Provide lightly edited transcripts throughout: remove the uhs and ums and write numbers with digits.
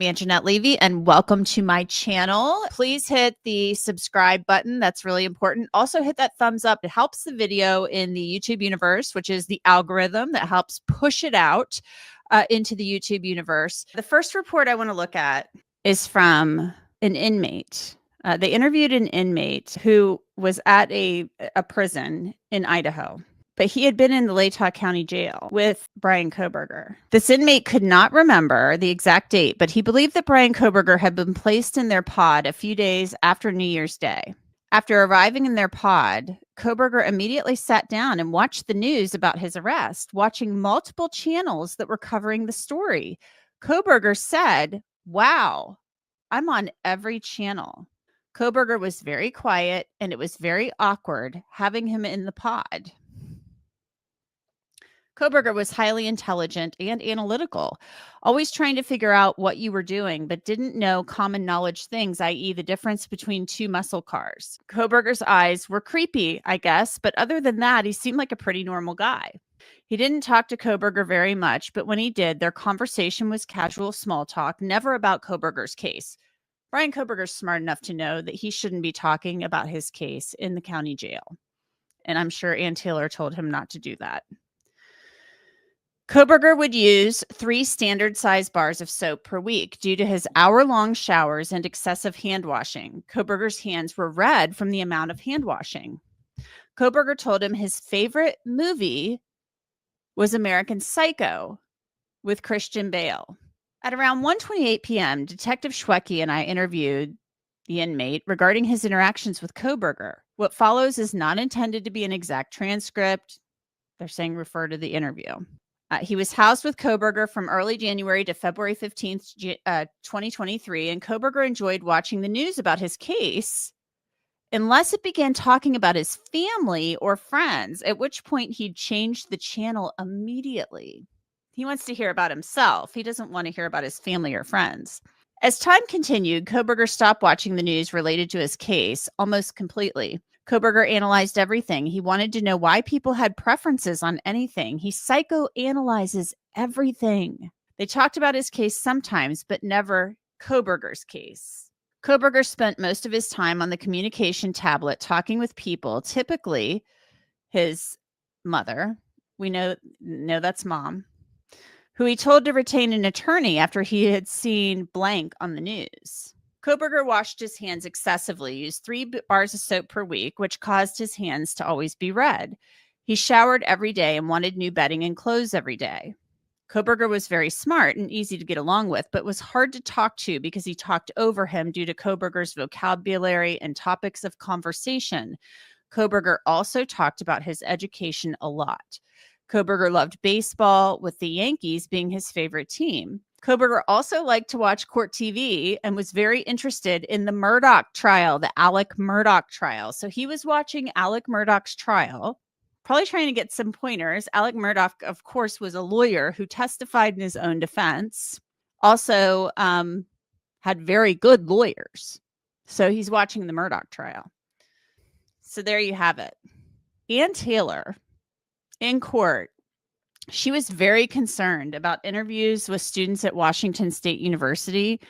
Anjanette Levy, and welcome to my channel. Please hit the subscribe button. That's really important. Also hit that thumbs up. It helps the video in the YouTube universe, which is the algorithm that helps push it out into the YouTube universe. The first report I want to look at is from an inmate. They interviewed an inmate who was at a prison in Idaho. But he had been in the Latah County Jail with Bryan Kohberger. This inmate could not remember the exact date, but he believed that Bryan Kohberger had been placed in their pod a few days after New Year's Day. After arriving in their pod, Kohberger immediately sat down and watched the news about his arrest, watching multiple channels that were covering the story. Kohberger said, "Wow, I'm on every channel." Kohberger was very quiet, and it was very awkward having him in the pod. Kohberger was highly intelligent and analytical, always trying to figure out what you were doing, but didn't know common knowledge things, i.e. the difference between two muscle cars. Kohberger's eyes were creepy, I guess, but other than that, he seemed like a pretty normal guy. He didn't talk to Kohberger very much, but when he did, their conversation was casual small talk, never about Kohberger's case. Bryan Kohberger's smart enough to know that he shouldn't be talking about his case in the county jail. And I'm sure Ann Taylor told him not to do that. Kohberger would use 3 standard-sized bars of soap per week due to his hour-long showers and excessive hand washing. Kohberger's hands were red from the amount of hand washing. Kohberger told him his favorite movie was American Psycho with Christian Bale. At around 1:28 p.m., Detective Schwecke and I interviewed the inmate regarding his interactions with Kohberger. What follows is not intended to be an exact transcript. They're saying refer to the interview. He was housed with Kohberger from early January to February 15th, 2023, and Kohberger enjoyed watching the news about his case unless it began talking about his family or friends, at which point he'd changed the channel immediately. He wants to hear about himself. He doesn't want to hear about his family or friends. As time continued, Kohberger stopped watching the news related to his case almost completely. Kohberger analyzed everything. He wanted to know why people had preferences on anything. He psychoanalyzes everything. They talked about his case sometimes, but never Kohberger's case. Kohberger spent most of his time on the communication tablet talking with people, typically his mother. We know that's mom, who he told to retain an attorney after he had seen blank on the news. Kohberger washed his hands excessively, used 3 bars of soap per week, which caused his hands to always be red. He showered every day and wanted new bedding and clothes every day. Kohberger was very smart and easy to get along with, but was hard to talk to because he talked over him due to Kohberger's vocabulary and topics of conversation. Kohberger also talked about his education a lot. Kohberger loved baseball, with the Yankees being his favorite team. Kohberger also liked to watch court TV and was very interested in the Murdaugh trial, the Alec Murdaugh trial. So he was watching Alec Murdaugh's trial, probably trying to get some pointers. Alec Murdaugh, of course, was a lawyer who testified in his own defense. Also had very good lawyers. So he's watching the Murdaugh trial. So there you have it. Ann Taylor, in court, she was very concerned about interviews with students at Washington State University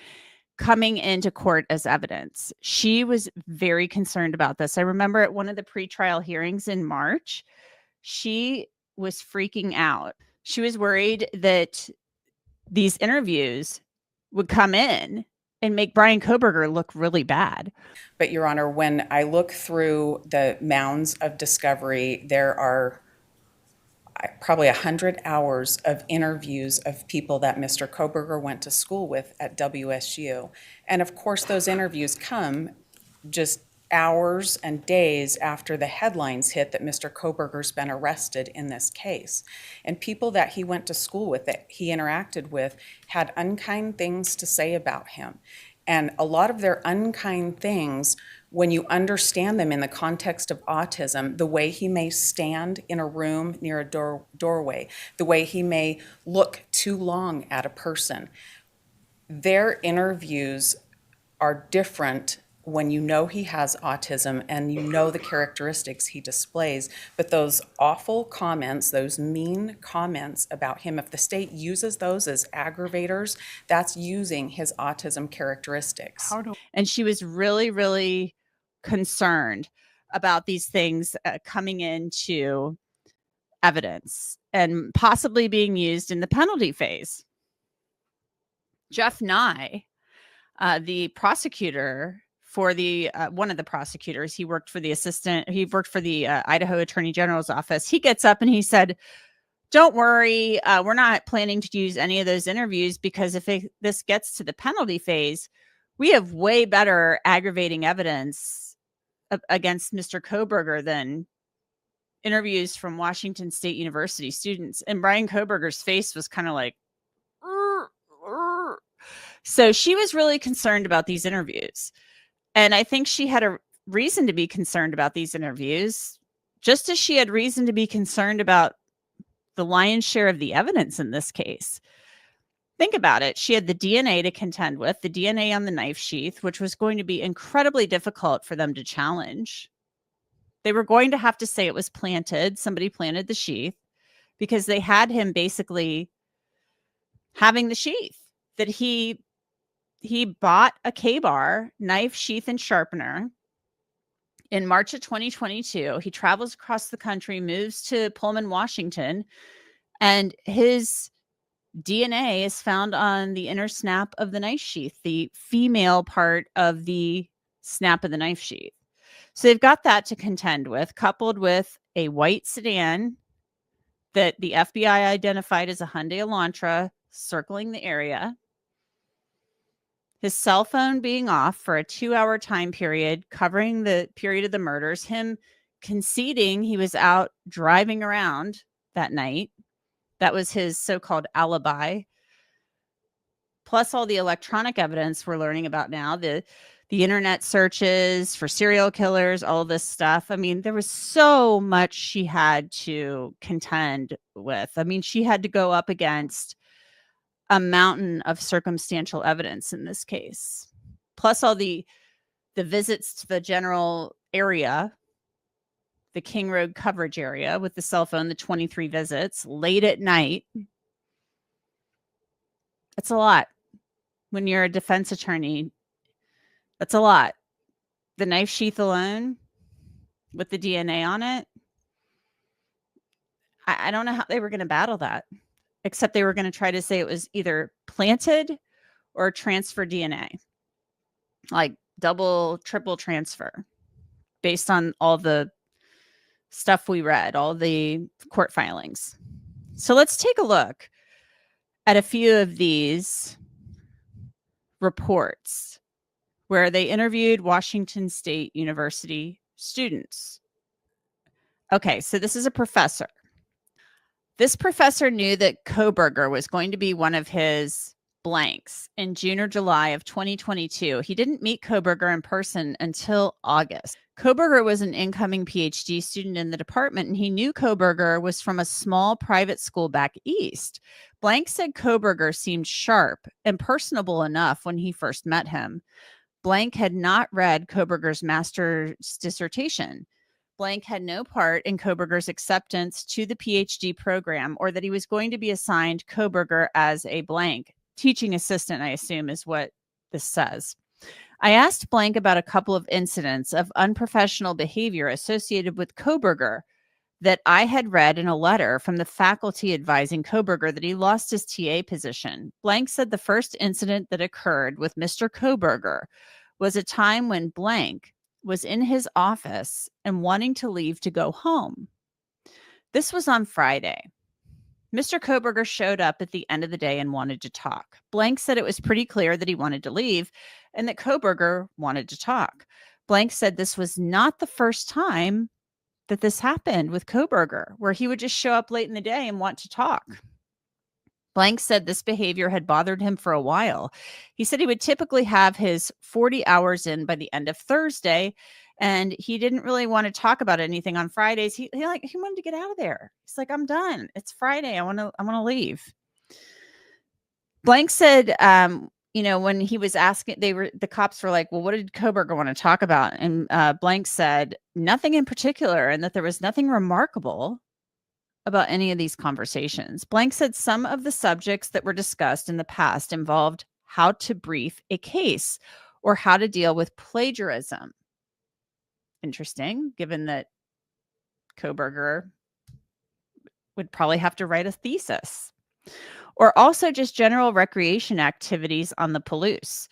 coming into court as evidence. She was very concerned about this. I remember at one of the pretrial hearings in March, she was freaking out. She was worried that these interviews would come in and make Bryan Kohberger look really bad. But, Your Honor, when I look through the mounds of discovery, there are probably 100 hours of interviews of people that Mr. Kohberger went to school with at WSU. And of course, those interviews come just hours and days after the headlines hit that Mr. Kohberger's been arrested in this case. And people that he went to school with, that he interacted with, had unkind things to say about him. And a lot of their unkind things, when you understand them in the context of autism, the way he may stand in a room near a doorway, the way he may look too long at a person, their interviews are different when you know he has autism and you know the characteristics he displays, but those awful comments, those mean comments about him, if the state uses those as aggravators, that's using his autism characteristics. And she was really, really concerned about these things coming into evidence and possibly being used in the penalty phase. Jeff Nye, the prosecutor for the one of the prosecutors, he worked for the Idaho Attorney General's office. He gets up and he said, "Don't worry, we're not planning to use any of those interviews because if this gets to the penalty phase, we have way better aggravating evidence against Mr. Kohberger than interviews from Washington State University students." And Bryan Kohberger's face was kind of like, so she was really concerned about these interviews. And I think she had a reason to be concerned about these interviews, just as she had reason to be concerned about the lion's share of the evidence in this case. Think about it. She had the DNA to contend with, the DNA on the knife sheath, which was going to be incredibly difficult for them to challenge. They were going to have to say it was planted. Somebody planted the sheath because they had him basically having the sheath that he bought a K-bar knife, sheath, and sharpener in March of 2022. He travels across the country, moves to Pullman, Washington, and his DNA is found on the inner snap of the knife sheath, the female part of the snap of the knife sheath. So they've got that to contend with, coupled with a white sedan that the FBI identified as a Hyundai Elantra circling the area. His cell phone being off for a 2-hour time period, covering the period of the murders, him conceding he was out driving around that night. That was his so-called alibi. Plus all the electronic evidence we're learning about now, the internet searches for serial killers, all this stuff. I mean, there was so much she had to contend with. I mean, she had to go up against a mountain of circumstantial evidence in this case, plus all the visits to the general area, the King Road coverage area with the cell phone, the 23 visits late at night. That's a lot. When you're a defense attorney, that's a lot. The knife sheath alone with the DNA on it, I don't know how they were going to battle that, except they were going to try to say it was either planted or transfer DNA, like double, triple transfer, based on all the stuff we read, all the court filings. So let's take a look at a few of these reports where they interviewed Washington State University students. Okay, so this is a professor. This professor knew that Kohberger was going to be one of his blanks in June or July of 2022. He didn't meet Kohberger in person until August. Kohberger was an incoming PhD student in the department, and he knew Kohberger was from a small private school back east. Blank said Kohberger seemed sharp and personable enough when he first met him. Blank had not read Kohberger's master's dissertation. Blank had no part in Kohberger's acceptance to the PhD program, or that he was going to be assigned Kohberger as a blank teaching assistant, I assume is what this says. I asked Blank about a couple of incidents of unprofessional behavior associated with Kohberger that I had read in a letter from the faculty advising Kohberger that he lost his TA position. Blank said the first incident that occurred with Mr. Kohberger was a time when Blank was in his office and wanting to leave to go home. This was on Friday. Mr. Kohberger showed up at the end of the day and wanted to talk. Blank said it was pretty clear that he wanted to leave and that Kohberger wanted to talk. Blank said this was not the first time that this happened with Kohberger, where he would just show up late in the day and want to talk. Blank said this behavior had bothered him for a while. He said he would typically have his 40 hours in by the end of Thursday, and he didn't really want to talk about anything on Fridays. He wanted to get out of there. He's like, I'm done. It's Friday. I want to leave. Blank said when he was asking, the cops were like, well, what did Kohberger want to talk about? And Blank said nothing in particular, and that there was nothing remarkable about any of these conversations. Blank said some of the subjects that were discussed in the past involved how to brief a case or how to deal with plagiarism. Interesting, given that Kohberger would probably have to write a thesis. Or also just general recreation activities on the Palouse.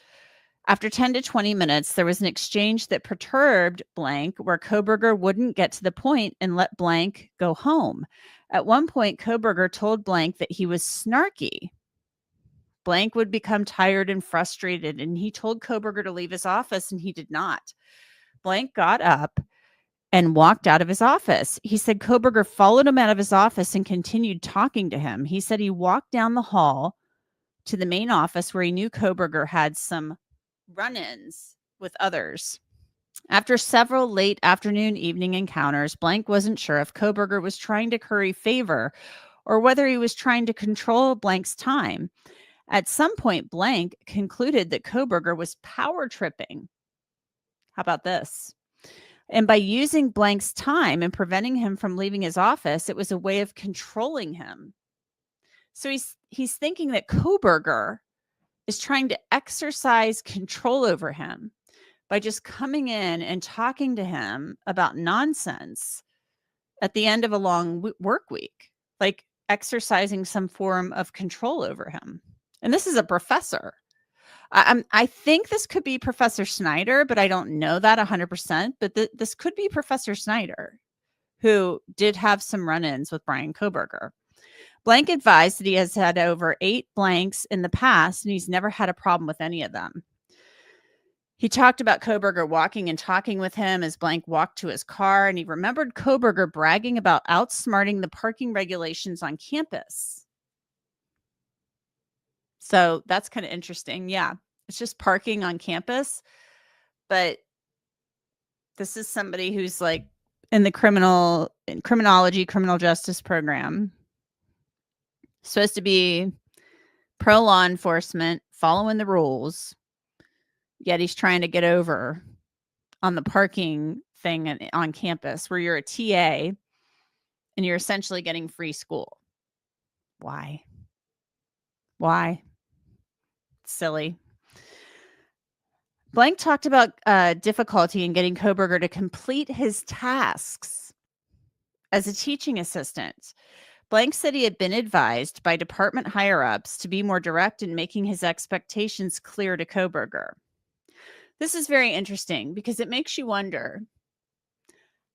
After 10 to 20 minutes, there was an exchange that perturbed Blank, where Kohberger wouldn't get to the point and let Blank go home. At one point, Kohberger told Blank that he was snarky. Blank would become tired and frustrated, and he told Kohberger to leave his office, and he did not. Blank got up and walked out of his office. He said Kohberger followed him out of his office and continued talking to him. He said he walked down the hall to the main office where he knew Kohberger had some run-ins with others. After several late afternoon evening encounters, Blank wasn't sure if Kohberger was trying to curry favor or whether he was trying to control Blank's time. At some point, Blank concluded that Kohberger was power tripping. How about this? And by using Blank's time and preventing him from leaving his office, it was a way of controlling him. So he's thinking that Kohberger is trying to exercise control over him by just coming in and talking to him about nonsense at the end of a long work week, like exercising some form of control over him. And this is a professor. I think this could be Professor Snyder, but I don't know that 100%. But this could be Professor Snyder, who did have some run-ins with Bryan Kohberger. Blank advised that he has had over 8 blanks in the past, and he's never had a problem with any of them. He talked about Kohberger walking and talking with him as Blank walked to his car, and he remembered Kohberger bragging about outsmarting the parking regulations on campus. So that's kind of interesting. Yeah, it's just parking on campus. But this is somebody who's like in the criminal justice program, supposed to be pro law enforcement, following the rules, yet he's trying to get over on the parking thing on campus where you're a TA and you're essentially getting free school. Why? Silly. Blank talked about difficulty in getting Kohberger to complete his tasks as a teaching assistant. Blank said he had been advised by department higher-ups to be more direct in making his expectations clear to Kohberger. This is very interesting because it makes you wonder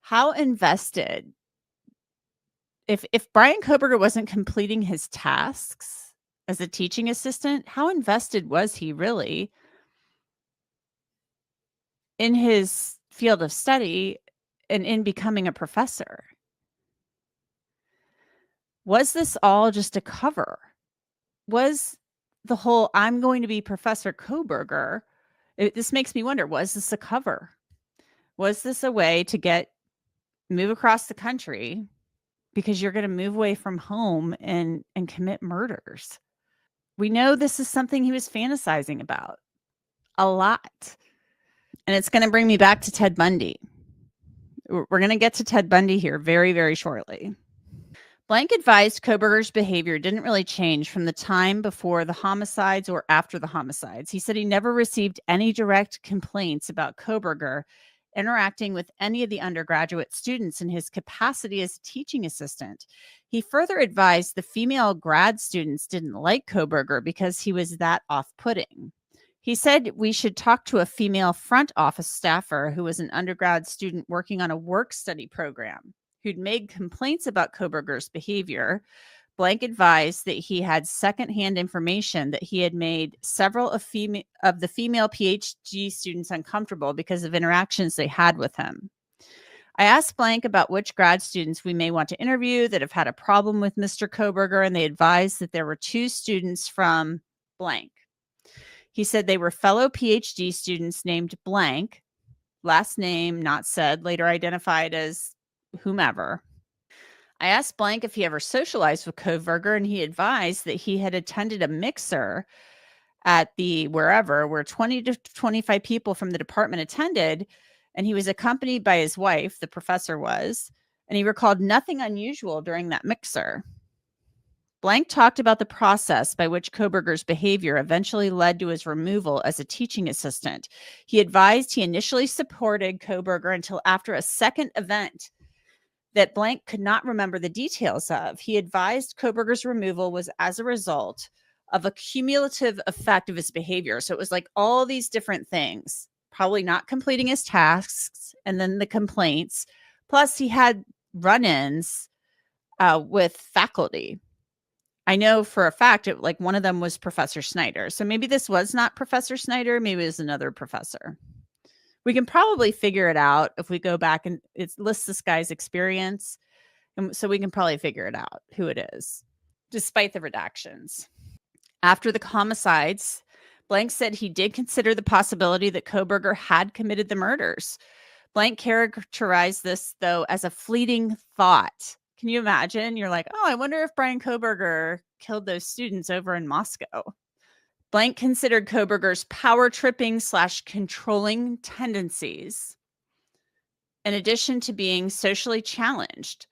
how invested, if Bryan Kohberger wasn't completing his tasks as a teaching assistant, how invested was he really in his field of study and in becoming a professor? Was this all just a cover? Was the whole I'm going to be Professor Kohberger, this makes me wonder, was this a cover? Was this a way to move across the country because you're going to move away from home and commit murders? We know this is something he was fantasizing about a lot. And it's going to bring me back to Ted Bundy. We're going to get to Ted Bundy here very, very shortly. Blank advised Kohberger's behavior didn't really change from the time before the homicides or after the homicides. He said he never received any direct complaints about Kohberger interacting with any of the undergraduate students in his capacity as a teaching assistant. He further advised the female grad students didn't like Kohberger because he was that off-putting. He said we should talk to a female front office staffer who was an undergrad student working on a work study program who'd made complaints about Kohberger's behavior. Blank advised that he had secondhand information that he had made several of the female PhD students uncomfortable because of interactions they had with him. I asked Blank about which grad students we may want to interview that have had a problem with Mr. Kohberger, and they advised that there were 2 students from Blank. He said they were fellow PhD students named Blank, last name not said, later identified as whomever. I asked Blank if he ever socialized with Kohberger, and he advised that he had attended a mixer at the wherever where 20 to 25 people from the department attended, and he was accompanied by his wife, the professor was, and he recalled nothing unusual during that mixer. Blank talked about the process by which Kohberger's behavior eventually led to his removal as a teaching assistant. He advised he initially supported Kohberger until after a second event that Blank could not remember the details of. He advised Kohberger's removal was as a result of a cumulative effect of his behavior. So it was like all these different things, probably not completing his tasks, and then the complaints. Plus, he had run-ins with faculty. I know for a fact, like one of them was Professor Snyder. So maybe this was not Professor Snyder. Maybe it was another professor. We can probably figure it out if we go back and it lists this guy's experience. And so we can probably figure it out who it is, despite the redactions. After the homicides, Blank said he did consider the possibility that Kohberger had committed the murders. Blank characterized this, though, as a fleeting thought. Can you imagine? You're like, oh, I wonder if Bryan Kohberger killed those students over in Moscow. Blank considered Kohberger's power tripping / controlling tendencies, in addition to being socially challenged.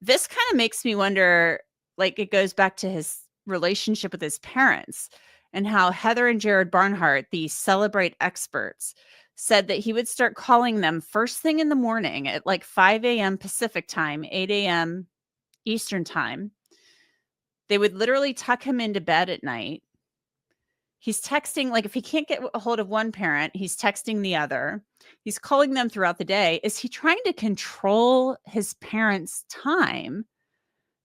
This kind of makes me wonder, like it goes back to his relationship with his parents and how Heather and Jared Barnhart, the Celebrate experts, said that he would start calling them first thing in the morning at like 5 a.m. Pacific time, 8 a.m. Eastern time. They would literally tuck him into bed at night. He's texting, like if he can't get a hold of one parent, he's texting the other. He's calling them throughout the day. Is he trying to control his parents' time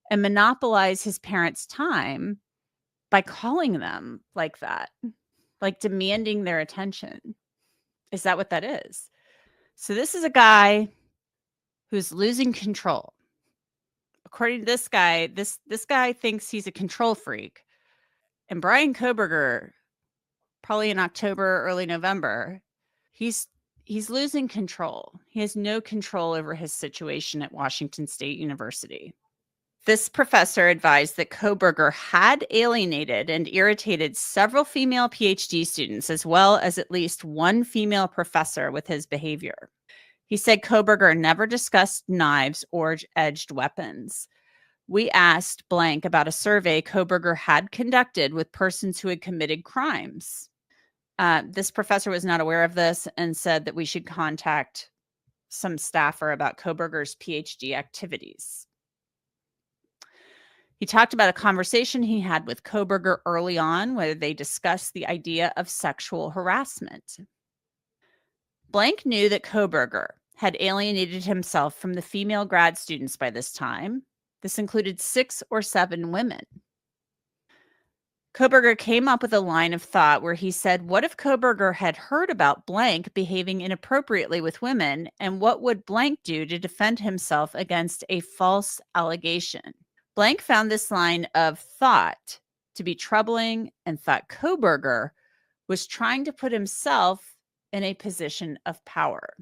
and monopolize his parents' time by calling them like that, like demanding their attention? Is that what that is? So this is a guy who's losing control. According to this guy, this guy thinks he's a control freak. And Bryan Kohberger, probably in October, early November, he's losing control. He has no control over his situation at Washington State University. This professor advised that Kohberger had alienated and irritated several female PhD students, as well as at least one female professor with his behavior. He said Kohberger never discussed knives or edged weapons. We asked Blank about a survey Kohberger had conducted with persons who had committed crimes. This professor was not aware of this and said that we should contact some staffer about Kohberger's PhD activities. He talked about a conversation he had with Kohberger early on where they discussed the idea of sexual harassment. Blank knew that Kohberger had alienated himself from the female grad students by this time. This included 6 or 7 women. Kohberger came up with a line of thought where he said, what if Kohberger had heard about Blank behaving inappropriately with women, and what would Blank do to defend himself against a false allegation? Blank found this line of thought to be troubling and thought Kohberger was trying to put himself in a position of power.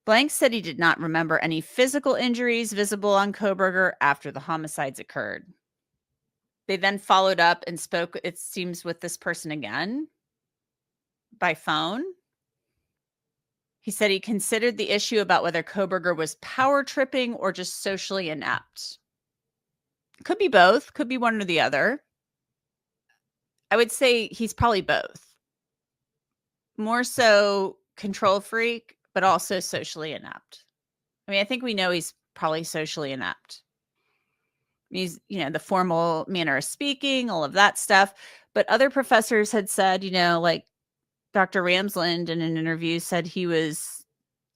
Blank said he did not remember any physical injuries visible on Kohberger after the homicides occurred. They then followed up and spoke, it seems, with this person again by phone. He said he considered the issue about whether Kohberger was power tripping or just socially inept. Could be both, could be one or the other. I would say he's probably both. More so control freak, but also socially inept. I mean, I think we know he's probably socially inept. He's, the formal manner of speaking, all of that stuff. But other professors had said, like Dr. Ramsland in an interview said he was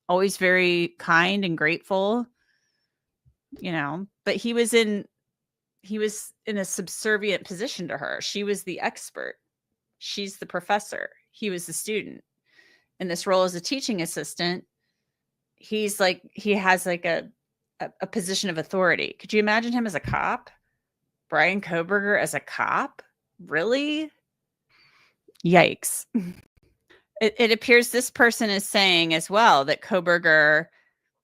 always very kind and grateful, but he was in a subservient position to her. She was the expert. She's the professor. He was the student. In this role as a teaching assistant, he has like a position of authority. Could you imagine him as a cop? Bryan Kohberger as a cop? Really? Yikes. It appears this person is saying as well that Kohberger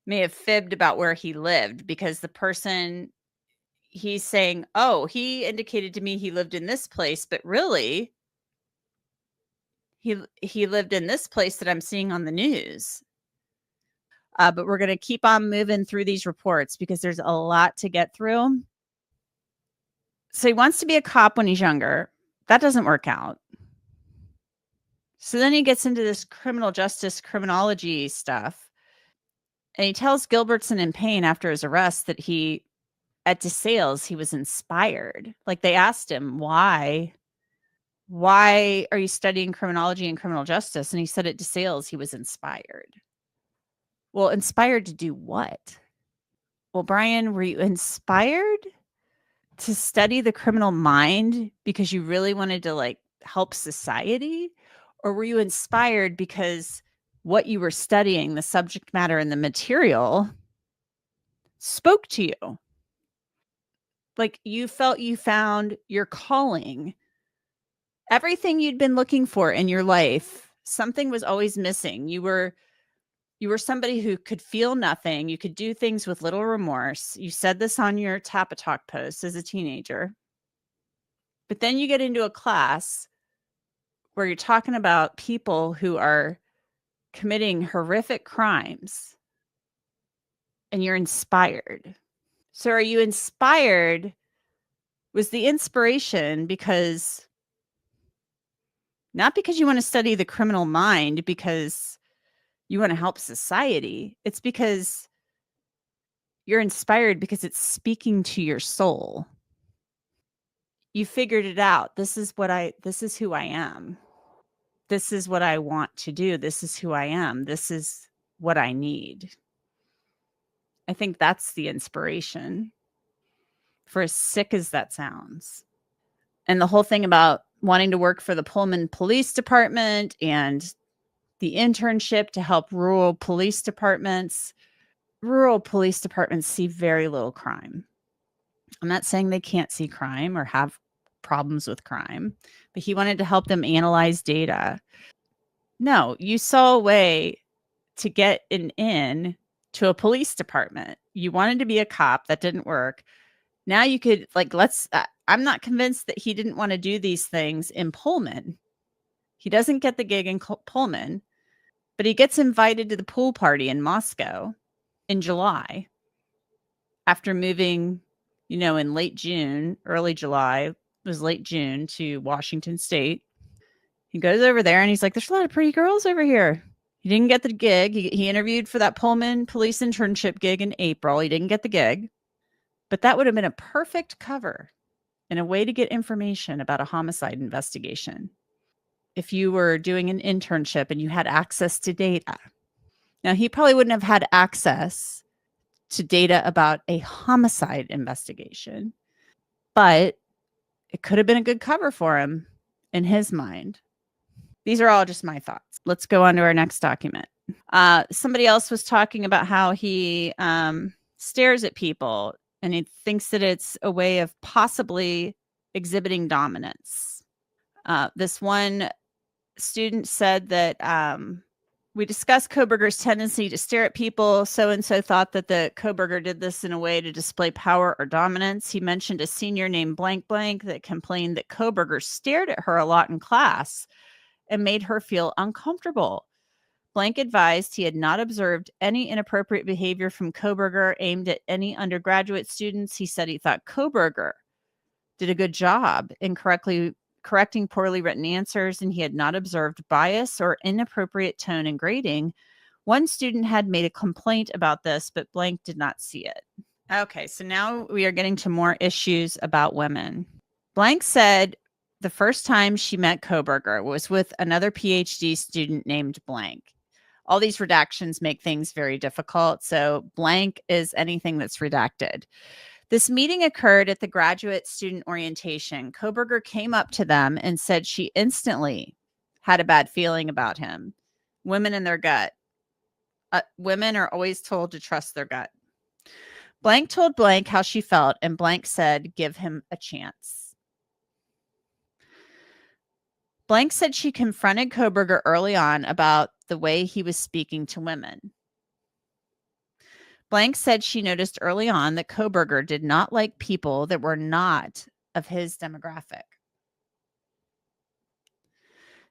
may have fibbed about where he lived, because the person he's saying, oh, he indicated to me he lived in this place, but really he lived in this place that I'm seeing on the news. But we're going to keep on moving through these reports because there's a lot to get through. So he wants to be a cop when he's younger. That doesn't work out. So then he gets into this criminal justice criminology stuff. And he tells Gilbertson and Payne after his arrest that at DeSales, he was inspired. Like they asked him, why are you studying criminology and criminal justice? And he said at DeSales, he was inspired. Well, inspired to do what? Well, Bryan, were you inspired to study the criminal mind because you really wanted to like help society? Or were you inspired because what you were studying, the subject matter and the material, spoke to you? Like you felt you found your calling, everything you'd been looking for in your life. Something was always missing. You were somebody who could feel nothing. You could do things with little remorse. You said this on your Tapatalk post as a teenager. But then you get into a class where you're talking about people who are committing horrific crimes and you're inspired. So are you inspired? Was the inspiration because not because you want to study the criminal mind because you want to help society? It's because you're inspired because it's speaking to your soul. You figured it out. This is who I am. This is what I want to do. This is who I am. This is what I need. I think that's the inspiration, for as sick as that sounds. And the whole thing about wanting to work for the Pullman Police Department and the internship to help rural police departments. Rural police departments see very little crime. I'm not saying they can't see crime or have problems with crime, but he wanted to help them analyze data. No, you saw a way to get an in to a police department. You wanted to be a cop. That didn't work. Now you could I'm not convinced that he didn't want to do these things in Pullman. He doesn't get the gig in Pullman, but he gets invited to the pool party in Moscow in July after moving, in late June, early July, it was late June, to Washington State. He goes over there and he's like, there's a lot of pretty girls over here. He didn't get the gig. He interviewed for that Pullman police internship gig in April. He didn't get the gig, but that would have been a perfect cover and a way to get information about a homicide investigation if you were doing an internship and you had access to data. Now, he probably wouldn't have had access to data about a homicide investigation, but it could have been a good cover for him in his mind. These are all just my thoughts. Let's go on to our next document. Somebody else was talking about how he stares at people and he thinks that it's a way of possibly exhibiting dominance. This one student said that we discussed Kohberger's tendency to stare at people. So-and-so thought that the Kohberger did this in a way to display power or dominance. He mentioned a senior named blank blank that complained that Kohberger stared at her a lot in class and made her feel uncomfortable. Blank advised he had not observed any inappropriate behavior from Kohberger aimed at any undergraduate students. He said he thought Kohberger did a good job in correcting poorly written answers, and he had not observed bias or inappropriate tone in grading. One student had made a complaint about this, but blank did not see it. Okay, so now we are getting to more issues about women. Blank said the first time she met Kohberger was with another PhD student named blank. All these redactions make things very difficult, so blank is anything that's redacted. This meeting occurred at the graduate student orientation. Kohberger came up to them and said she instantly had a bad feeling about him. Women in their gut. Women are always told to trust their gut. Blank told blank how she felt, and blank said, give him a chance. Blank said she confronted Kohberger early on about the way he was speaking to women. Blank said she noticed early on that Kohberger did not like people that were not of his demographic.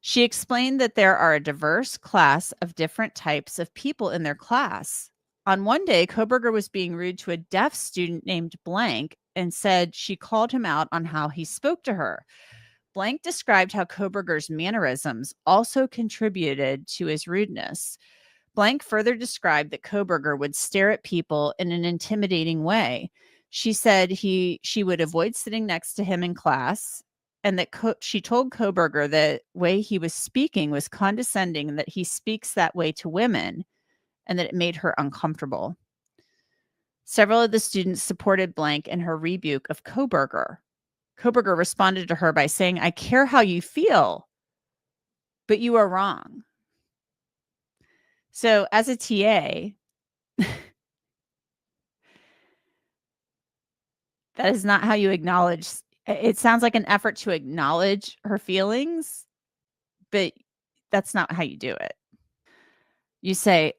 She explained that there are a diverse class of different types of people in their class. On one day, Kohberger was being rude to a deaf student named Blank and said she called him out on how he spoke to her. Blank described how Kohberger's mannerisms also contributed to his rudeness. Blank further described that Kohberger would stare at people in an intimidating way. She said she would avoid sitting next to him in class, and that she told Kohberger the way he was speaking was condescending and that he speaks that way to women, and that it made her uncomfortable. Several of the students supported Blank in her rebuke of Kohberger. Kohberger responded to her by saying, "I care how you feel, but you are wrong." So as a TA, that is not how you acknowledge. It sounds like an effort to acknowledge her feelings, but that's not how you do it. You say,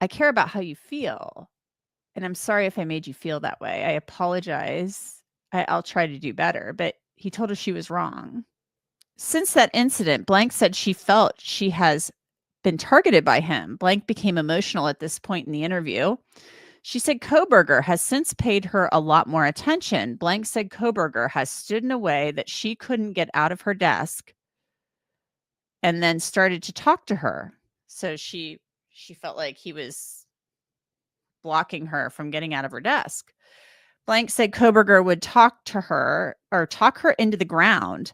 "I care about how you feel, and I'm sorry if I made you feel that way. I apologize. I'll try to do better." But he told her she was wrong. Since that incident, Blank said she felt she has been targeted by him. Blank became emotional at this point in the interview. She said Kohberger has since paid her a lot more attention. Blank said Kohberger has stood in a way that she couldn't get out of her desk and then started to talk to her. So she felt like he was blocking her from getting out of her desk. Blank said Kohberger would talk to her or talk her into the ground.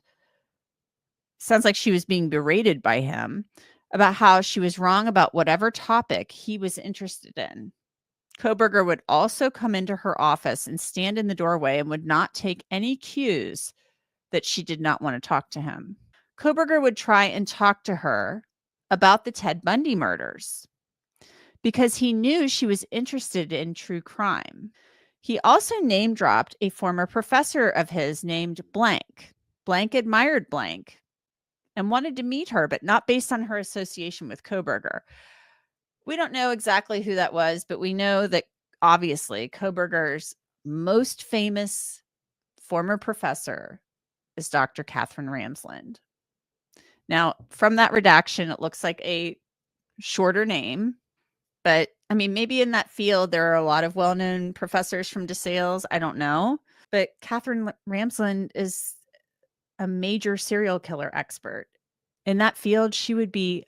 Sounds like she was being berated by him about how she was wrong about whatever topic he was interested in. Kohberger would also come into her office and stand in the doorway and would not take any cues that she did not want to talk to him. Kohberger would try and talk to her about the Ted Bundy murders because he knew she was interested in true crime. He also name dropped a former professor of his named Blank. Blank admired Blank and wanted to meet her, but not based on her association with Kohberger. We don't know exactly who that was, but we know that obviously Kohberger's most famous former professor is Dr. Catherine Ramsland. Now, from that redaction, it looks like a shorter name, but I mean, maybe in that field, there are a lot of well-known professors from DeSales. I don't know, but Catherine Ramsland is a major serial killer expert. In that field, she would be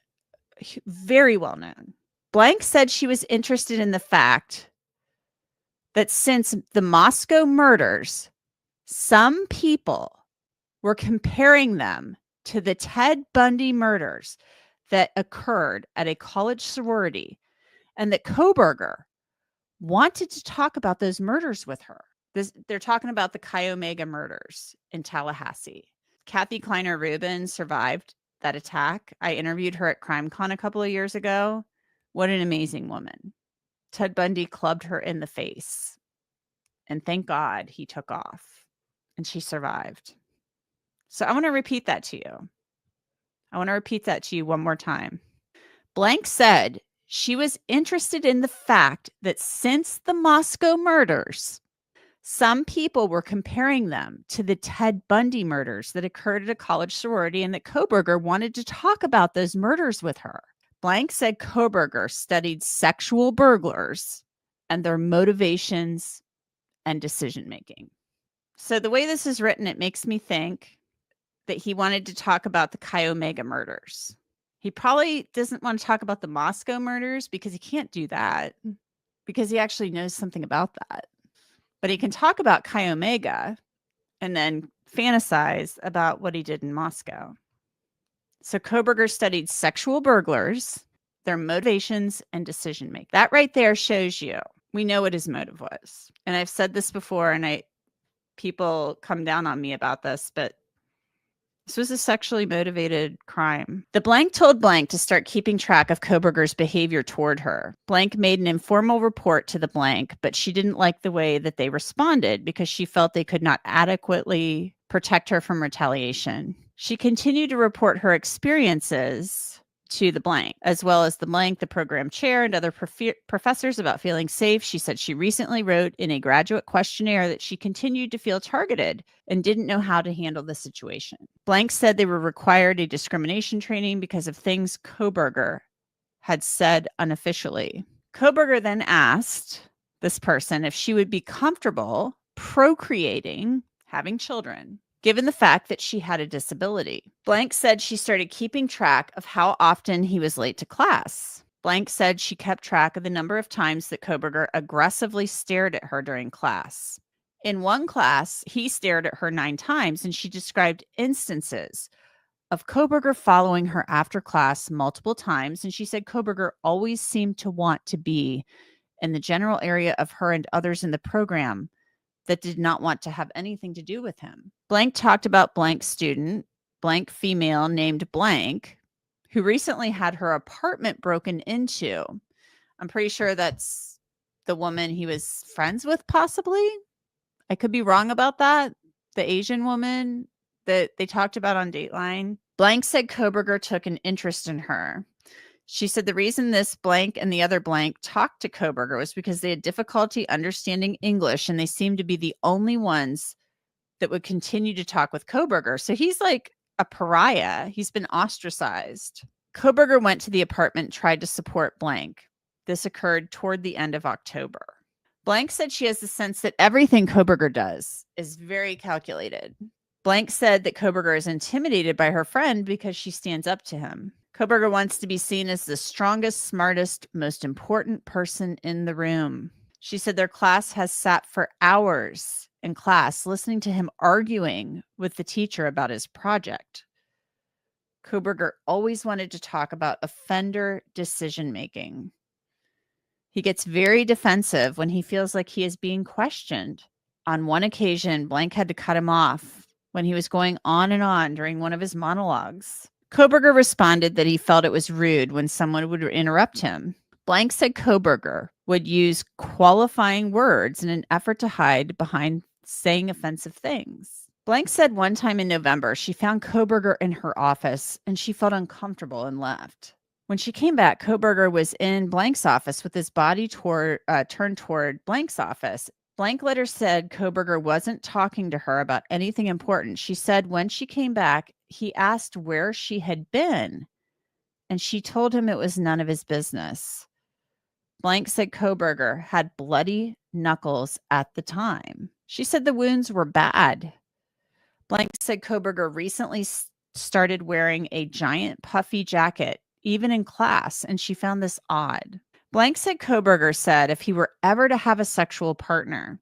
very well known. Blank said she was interested in the fact that since the Moscow murders, some people were comparing them to the Ted Bundy murders that occurred at a college sorority, and that Kohberger wanted to talk about those murders with her. They're talking about the Chi Omega murders in Tallahassee. Kathy Kleiner Rubin survived that attack. I interviewed her at CrimeCon a couple of years ago. What an amazing woman. Ted Bundy clubbed her in the face. And thank God he took off and she survived. So I want to repeat that to you. I want to repeat that to you one more time. Blank said she was interested in the fact that since the Moscow murders, some people were comparing them to the Ted Bundy murders that occurred at a college sorority, and that Kohberger wanted to talk about those murders with her. Blank said Kohberger studied sexual burglars and their motivations and decision-making. So the way this is written, it makes me think that he wanted to talk about the Chi Omega murders. He probably doesn't want to talk about the Moscow murders because he can't do that because he actually knows something about that. But he can talk about Chi Omega and then fantasize about what he did in Moscow. So Kohberger studied sexual burglars, their motivations, and decision making. That right there shows you we know what his motive was. And I've said this before, and people come down on me about this, but this was a sexually motivated crime. The Blank told Blank to start keeping track of Kohberger's behavior toward her. Blank made an informal report to the Blank, but she didn't like the way that they responded because she felt they could not adequately protect her from retaliation. She continued to report her experiences to the blank, as well as the blank, the program chair, and other professors about feeling safe. She said she recently wrote in a graduate questionnaire that she continued to feel targeted and didn't know how to handle the situation. Blank said they were required a discrimination training because of things Kohberger had said unofficially. Kohberger then asked this person if she would be comfortable procreating, having children, given the fact that she had a disability. Blank said she started keeping track of how often he was late to class. Blank said she kept track of the number of times that Kohberger aggressively stared at her during class. In one class, he stared at her 9 times, and she described instances of Kohberger following her after class multiple times, and she said Kohberger always seemed to want to be in the general area of her and others in the program that did not want to have anything to do with him. Blank talked about blank student, blank female named Blank, who recently had her apartment broken into. I'm pretty sure that's the woman he was friends with, possibly. I could be wrong about that. The Asian woman that they talked about on Dateline. Blank said Kohberger took an interest in her. She said the reason this blank and the other blank talked to Kohberger was because they had difficulty understanding English, and they seemed to be the only ones that would continue to talk with Kohberger. So he's like a pariah. He's been ostracized. Kohberger went to the apartment and tried to support blank. This occurred toward the end of October. Blank said she has the sense that everything Kohberger does is very calculated. Blank said that Kohberger is intimidated by her friend because she stands up to him. Kohberger wants to be seen as the strongest, smartest, most important person in the room. She said their class has sat for hours in class listening to him arguing with the teacher about his project. Kohberger always wanted to talk about offender decision-making. He gets very defensive when he feels like he is being questioned. On one occasion, Blank had to cut him off when he was going on and on during one of his monologues. Kohberger responded that he felt it was rude when someone would interrupt him. Blank said Kohberger would use qualifying words in an effort to hide behind saying offensive things. Blank said one time in November, she found Kohberger in her office and she felt uncomfortable and left. When she came back, Kohberger was in Blank's office with his body turned toward Blank's office. Blank later said Kohberger wasn't talking to her about anything important. She said when she came back, he asked where she had been, and she told him it was none of his business. Blank said Kohberger had bloody knuckles at the time. She said the wounds were bad. Blank said Kohberger recently started wearing a giant puffy jacket, even in class, and she found this odd. Blank said Kohberger said if he were ever to have a sexual partner,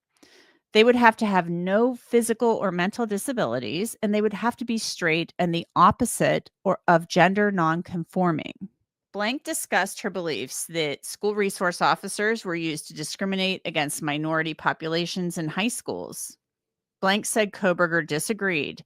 they would have to have no physical or mental disabilities, and they would have to be straight and the opposite or of gender nonconforming. Blank discussed her beliefs that school resource officers were used to discriminate against minority populations in high schools. Blank said Kohberger disagreed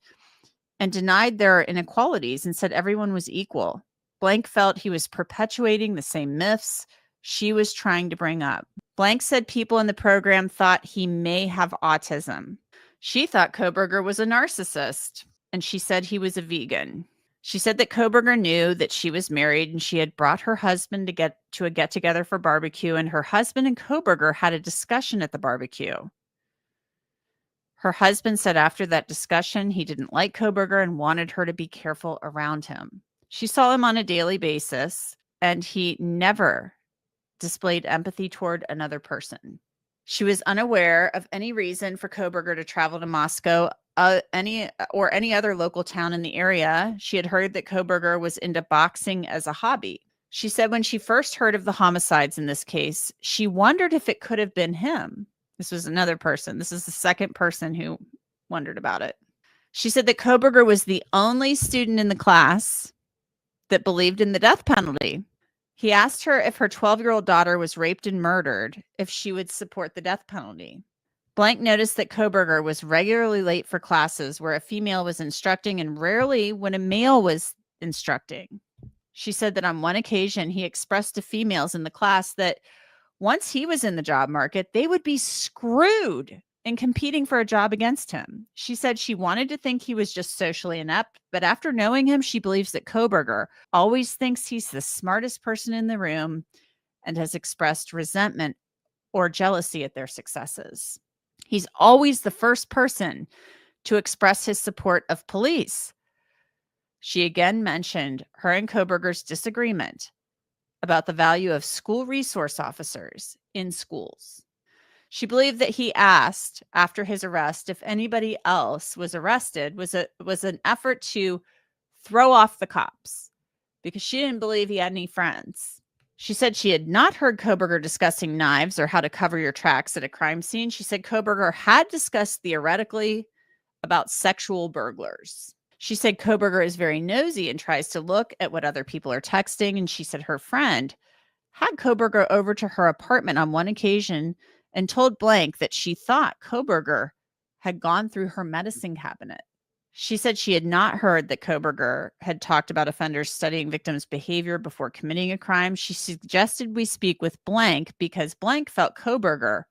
and denied there are inequalities and said everyone was equal. Blank felt he was perpetuating the same myths she was trying to bring up. Blank said people in the program thought he may have autism. She thought Kohberger was a narcissist, and she said he was a vegan. She said that Kohberger knew that she was married and she had brought her husband to a get-together for barbecue, and her husband and Kohberger had a discussion at the barbecue. Her husband said after that discussion, he didn't like Kohberger and wanted her to be careful around him. She saw him on a daily basis, and he never displayed empathy toward another person. She was unaware of any reason for Kohberger to travel to Moscow, any other local town in the area. She had heard that Kohberger was into boxing as a hobby. She said when she first heard of the homicides in this case, she wondered if it could have been him. This was another person. This is the second person who wondered about it. She said that Kohberger was the only student in the class that believed in the death penalty. He asked her if her 12-year-old daughter was raped and murdered, if she would support the death penalty. Blank noticed that Kohberger was regularly late for classes where a female was instructing and rarely when a male was instructing. She said that on one occasion, he expressed to females in the class that once he was in the job market, they would be screwed and competing for a job against him. She said she wanted to think he was just socially inept, but after knowing him, she believes that Kohberger always thinks he's the smartest person in the room and has expressed resentment or jealousy at their successes. He's always the first person to express his support of police. She again mentioned her and Kohberger's disagreement about the value of school resource officers in schools. She believed that he asked after his arrest if anybody else was arrested was an effort to throw off the cops because she didn't believe he had any friends. She said she had not heard Kohberger discussing knives or how to cover your tracks at a crime scene. She said Kohberger had discussed theoretically about sexual burglars. She said Kohberger is very nosy and tries to look at what other people are texting. And she said her friend had Kohberger over to her apartment on one occasion and told Blank that she thought Kohberger had gone through her medicine cabinet. She said she had not heard that Kohberger had talked about offenders studying victims' behavior before committing a crime. She suggested we speak with Blank because Blank felt Kohberger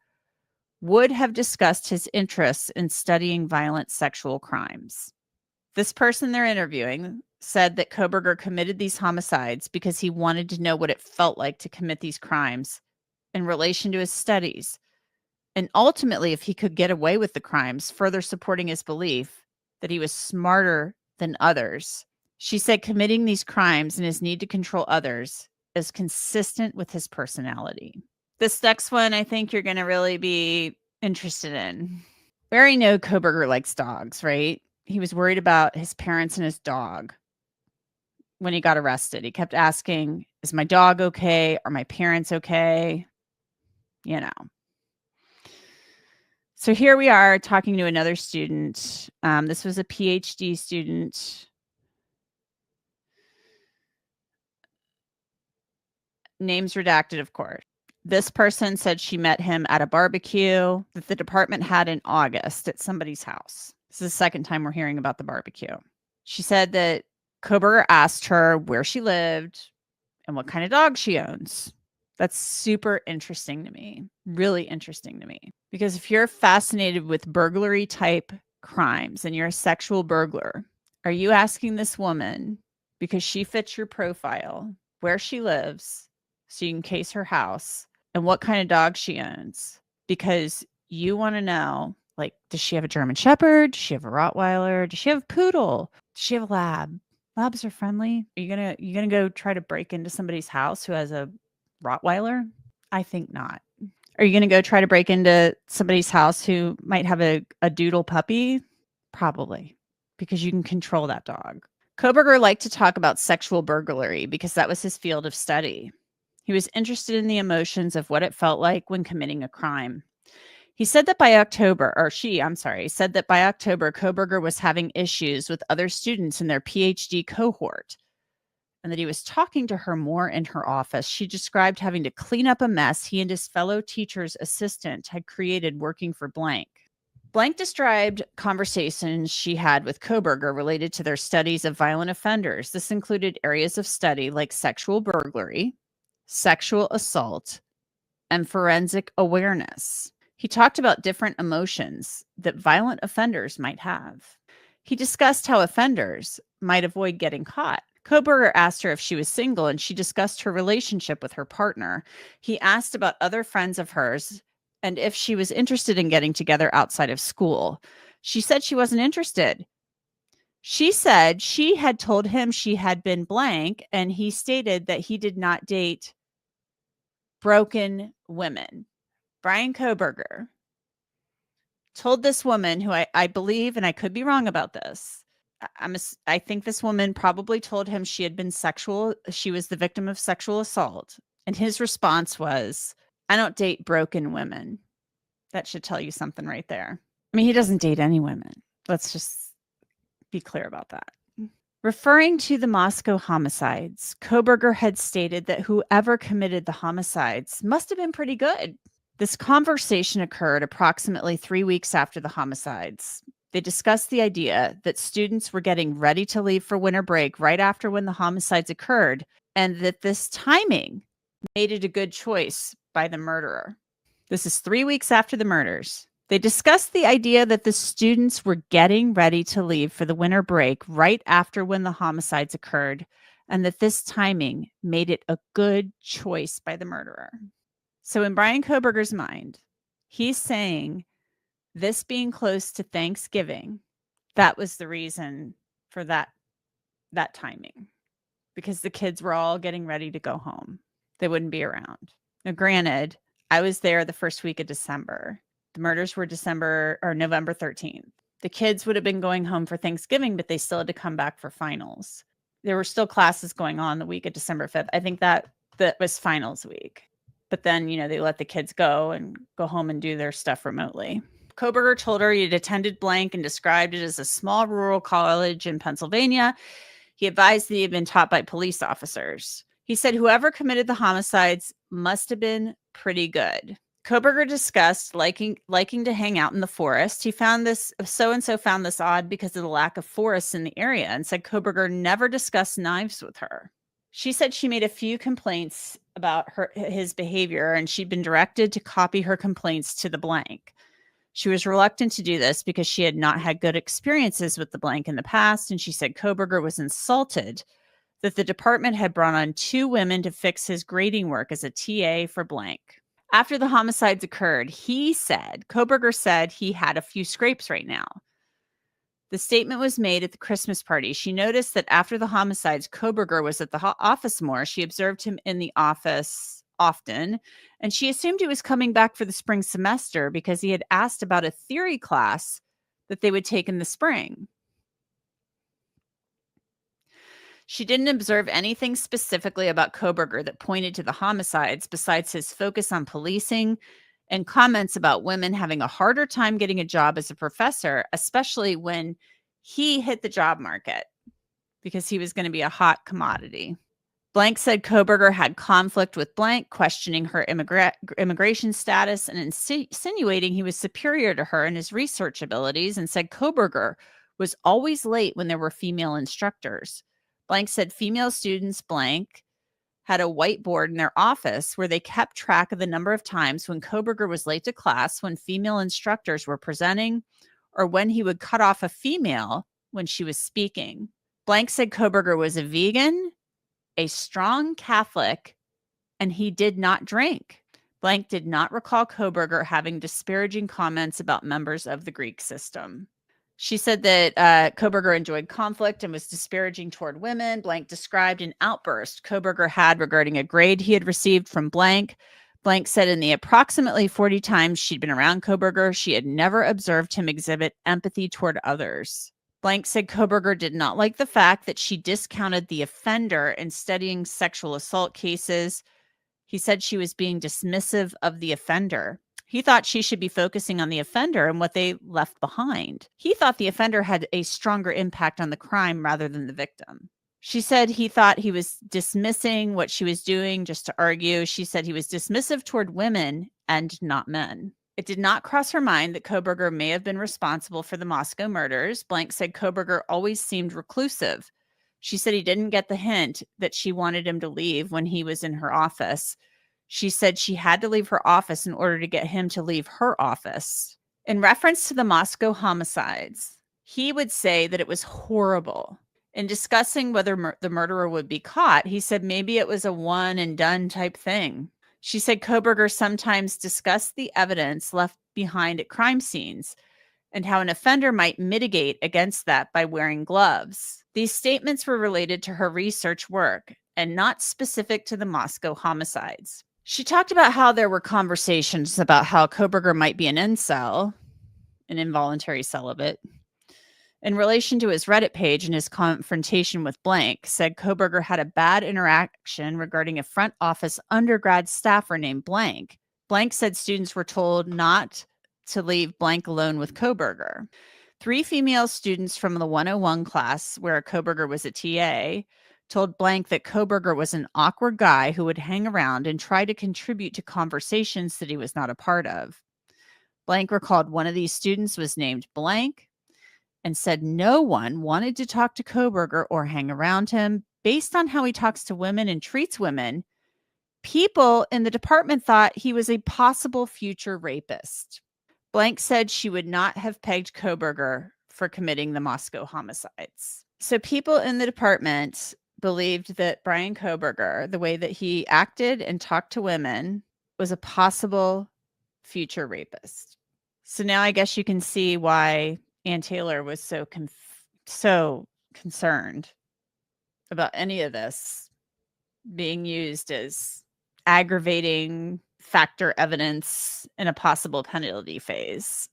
would have discussed his interests in studying violent sexual crimes. This person they're interviewing said that Kohberger committed these homicides because he wanted to know what it felt like to commit these crimes in relation to his studies. And ultimately, if he could get away with the crimes, further supporting his belief that he was smarter than others. She said committing these crimes and his need to control others is consistent with his personality. This next one, I think you're going to really be interested in. We already know Kohberger likes dogs, right? He was worried about his parents and his dog when he got arrested. He kept asking, is my dog okay? Are my parents okay? You know. So here we are talking to another student. This was a PhD student. Names redacted, of course. This person said she met him at a barbecue that the department had in August at somebody's house. This is the second time we're hearing about the barbecue. She said that Kohberger asked her where she lived and what kind of dog she owns. That's super interesting to me, really interesting to me. Because if you're fascinated with burglary type crimes and you're a sexual burglar, are you asking this woman, because she fits your profile, where she lives so you can case her house and what kind of dog she owns? Because you want to know, like, does she have a German Shepherd? Does she have a Rottweiler? Does she have a poodle? Does she have a lab? Labs are friendly. Are you gonna go try to break into somebody's house who has a Rottweiler? I think not. Are you going to go try to break into somebody's house who might have a doodle puppy? Probably, because you can control that dog. Kohberger liked to talk about sexual burglary because that was his field of study. He was interested in the emotions of what it felt like when committing a crime. He said that by October, Kohberger was having issues with other students in their PhD cohort and that he was talking to her more in her office. She described having to clean up a mess he and his fellow teacher's assistant had created working for Blank. Blank described conversations she had with Kohberger related to their studies of violent offenders. This included areas of study like sexual burglary, sexual assault, and forensic awareness. He talked about different emotions that violent offenders might have. He discussed how offenders might avoid getting caught. Kohberger asked her if she was single, and she discussed her relationship with her partner. He asked about other friends of hers and if she was interested in getting together outside of school. She said she wasn't interested. She said she had told him she had been blank, and he stated that he did not date broken women. Bryan Kohberger told this woman, who I believe, and I could be wrong about this, I think this woman probably told him she was the victim of sexual assault. And his response was, I don't date broken women. That should tell you something right there. I mean, he doesn't date any women. Let's just be clear about that. Referring to the Moscow homicides, Kohberger had stated that whoever committed the homicides must have been pretty good. This conversation occurred approximately 3 weeks after the homicides. They discussed the idea that students were getting ready to leave for winter break right after when the homicides occurred, and that this timing made it a good choice by the murderer. This is 3 weeks after the murders. They discussed the idea that the students were getting ready to leave for the winter break right after when the homicides occurred, and that this timing made it a good choice by the murderer. So in Bryan Kohberger's mind, he's saying this being close to Thanksgiving, that was the reason for that timing, because the kids were all getting ready to go home. They wouldn't be around. Now, granted, I was there the first week of December. The murders were November 13th. The kids would have been going home for Thanksgiving, but they still had to come back for finals. There were still classes going on the week of December 5th. I think that was finals week. But then, they let the kids go home and do their stuff remotely. Kohberger told her he had attended blank and described it as a small rural college in Pennsylvania. He advised that he had been taught by police officers. He said whoever committed the homicides must have been pretty good. Kohberger discussed liking to hang out in the forest. He found this so-and-so found this odd because of the lack of forests in the area, and said Kohberger never discussed knives with her. She said she made a few complaints about his behavior, and she'd been directed to copy her complaints to the blank. She was reluctant to do this because she had not had good experiences with the blank in the past, and she said Kohberger was insulted that the department had brought on 2 women to fix his grading work as a TA for blank. After the homicides occurred, Kohberger said he had a few scrapes right now. The statement was made at the Christmas party. She noticed that after the homicides, Kohberger was at the office more. She observed him in the office often, and she assumed he was coming back for the spring semester because he had asked about a theory class that they would take in the spring. She didn't observe anything specifically about Kohberger that pointed to the homicides besides his focus on policing and comments about women having a harder time getting a job as a professor, especially when he hit the job market because he was going to be a hot commodity. Blank said Kohberger had conflict with Blank, questioning her immigration status and insinuating he was superior to her in his research abilities, and said Kohberger was always late when there were female instructors. Blank said female students, Blank, had a whiteboard in their office where they kept track of the number of times when Kohberger was late to class, when female instructors were presenting, or when he would cut off a female when she was speaking. Blank said Kohberger was a vegan, a strong Catholic, and he did not drink. Blank did not recall Kohberger having disparaging comments about members of the Greek system. She said that Kohberger enjoyed conflict and was disparaging toward women. Blank described an outburst Kohberger had regarding a grade he had received from Blank. Blank said in the approximately 40 times she'd been around Kohberger, she had never observed him exhibit empathy toward others. Blank said Kohberger did not like the fact that she discounted the offender in studying sexual assault cases. He said she was being dismissive of the offender. He thought she should be focusing on the offender and what they left behind. He thought the offender had a stronger impact on the crime rather than the victim. She said he thought he was dismissing what she was doing just to argue. She said he was dismissive toward women and not men. It did not cross her mind that Kohberger may have been responsible for the Moscow murders. Blank said Kohberger always seemed reclusive. She said he didn't get the hint that she wanted him to leave when he was in her office. She said she had to leave her office in order to get him to leave her office. In reference to the Moscow homicides, he would say that it was horrible. In discussing whether the murderer would be caught, he said maybe it was a one and done type thing. She said Kohberger sometimes discussed the evidence left behind at crime scenes and how an offender might mitigate against that by wearing gloves. These statements were related to her research work and not specific to the Moscow homicides. She talked about how there were conversations about how Kohberger might be an incel, an involuntary celibate. In relation to his Reddit page and his confrontation with Blank, said Kohberger had a bad interaction regarding a front office undergrad staffer named Blank. Blank said students were told not to leave Blank alone with Kohberger. 3 female students from the 101 class, where Kohberger was a TA, told Blank that Kohberger was an awkward guy who would hang around and try to contribute to conversations that he was not a part of. Blank recalled one of these students was named Blank and said no one wanted to talk to Kohberger or hang around him. Based on how he talks to women and treats women, people in the department thought he was a possible future rapist. Blank said she would not have pegged Kohberger for committing the Moscow homicides. So people in the department believed that Bryan Kohberger, the way that he acted and talked to women, was a possible future rapist. So now I guess you can see why Ann Taylor was so concerned about any of this being used as aggravating factor evidence in a possible penalty phase.